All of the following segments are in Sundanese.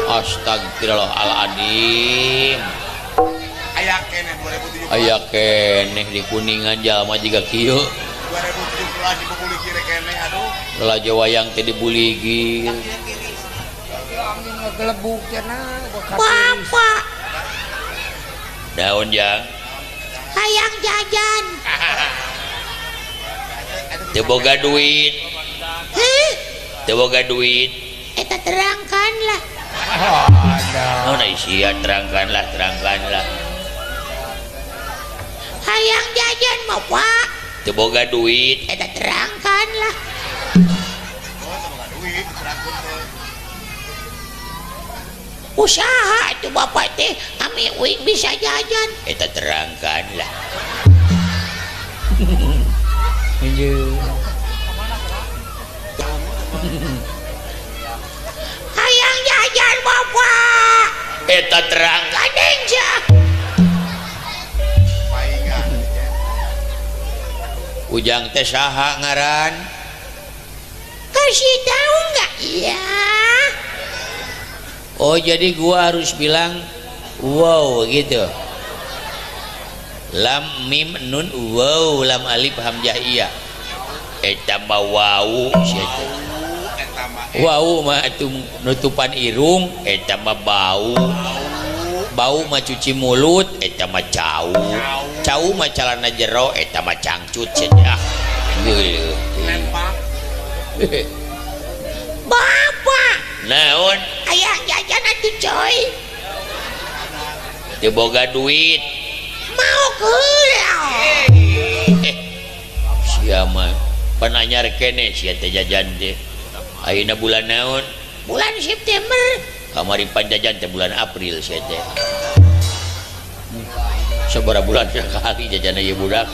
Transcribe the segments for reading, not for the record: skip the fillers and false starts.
Astagfirullahaladzim. Aya keneh di Kuningan jalma jiga kieu 2017 dibuli kiri keneh aduh lalajo wayang teh dibuligi angin ngegelebuk cenah Bapak daun jang hayang jajan teu boga duit heh teu boga duit eta terangkan lah naon sia terangkanlah hayang jajan mah Pak teu boga duit eta terangkan lah duit terangkut teh usaha itu Bapak teh kami uing bisa jajan eta terangkanlah hayang jajan Bapak eta terangkan Denja paingan ujang teh saha ngaran kasih tahu nggak ya oh jadi gua harus bilang wow gitu lam mim nun wow lam alif hamzah iya eta mah wow sia eta mah wow mah atuh nutupan irung eta mah bau bau mah cuci mulut eta mah cau cau mah calana jero eta mah cangcut cenah geuleuh lempak Bapak naon hayang jajan atuh coy teu boga duit mau geuleuh sia mah pananyar keneh sia teh jajan teh ayeuna bulan naon bulan September kamari panjajan teh bulan April sia teh sabaraha bulan sekali jajan ieu budak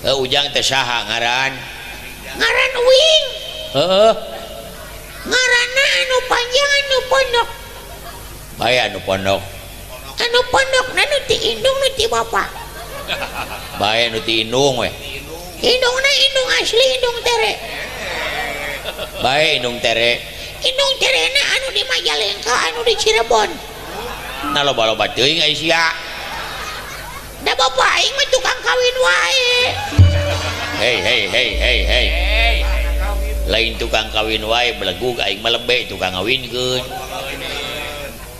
ujang teh saha ngaran ngaran uing heuh ngaranna anu panjang anu pondok bae anu pondok nu ti indung nu ti Bapak bae anu ti indung we indungna indung asli indung tere bae indung tere indung terena anu di Majalengka anu di Cirebon na loba-loba teuing ai sia da Bapak aing mah tukang kawin wae hei lain tukang kawin wae belegug aing mah lebe tukang ngawinkeun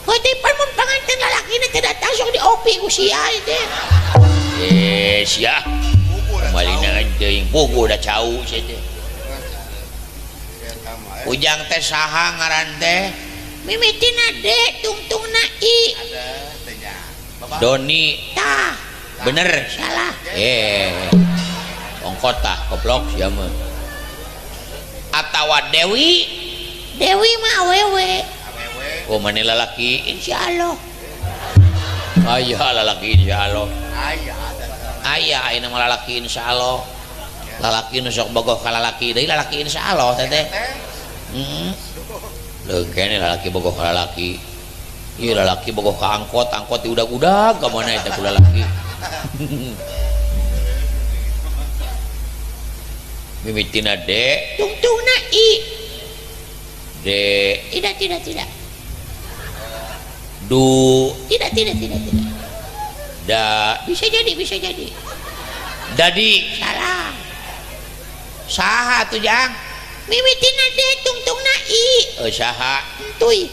Hotepan mun panganten lalakina teh datang sok diopi ku sia teh sia malina teuing pugu da cau sia teh ujang teh saha ngaran teh mimitina de tungtungna i ada tehnya bapak Doni tah bener salah ongkot tah goblok sia mah atawa Dewi Dewi mah awewe oh mana lalaki insyaallah aya lalaki insyaallah aya ayeuna mah lalaki insyaallah lalaki nu sok bogoh ka lalaki deui lalaki insyaallah teh teh leung kene lalaki bogoh ka lalaki ieu lalaki bogoh ka angkot angkot diudag-udag ka mana eta ku lalaki mimitina de tungtungna i de tidak du tidak da bisa jadi dadi salah saha tuh jang mimitina de tungtungna i saha tuy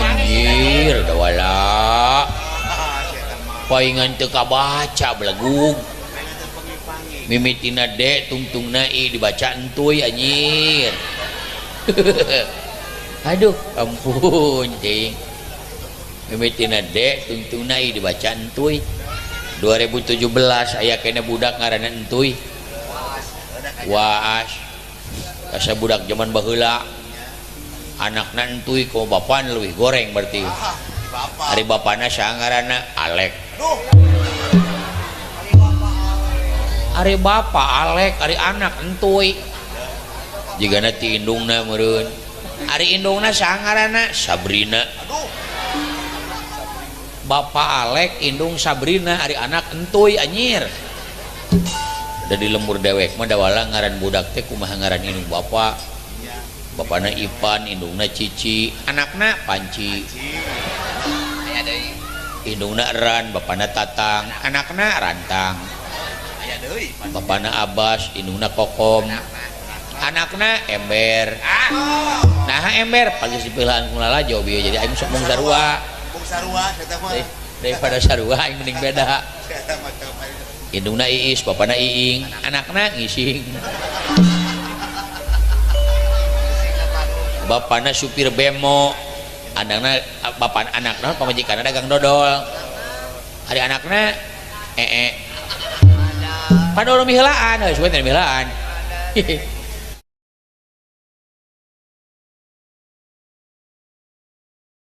anjir da wala paingan teu kabaca belegug mimitina de tungtungna i dibaca entuy anjir aduh ampun cing mimitina de tungtungna i dibaca entuy 2017 aya kene budak ngaranna entuy waas asa budak zaman baheula anakna entuy ku bapana leuwih goreng berarti ari bapana saha ngaranna Alek ari bapa Alek ari anak entuy jigana ti indungna meureun ari indungna saha ngaranna Sabrina Bapak Alek indung Sabrina ari anak entuy anyir da di lembur dewek mah dawala ngaran budak teh kumaha ngaran indung bapak bapana Ipan indungna Cici anakna Panci Aya deui. indungna Ran bapana Tatang anakna Rantang Aya deui. bapana Abbas indungna Kokom anakna Ember nah Ember pagi sipilaan kulala jauh bieu jadi aing sok mung sarua Bung sarua eta mah. daripada sarua aing mending beda Eta mah kapan. indungna Iis bapana Iing anakna Ngising bapana supir bemo anakna anakna pamajikanna dagang dodol hari anakna padahal mihelaan sesuai dengan mihelaan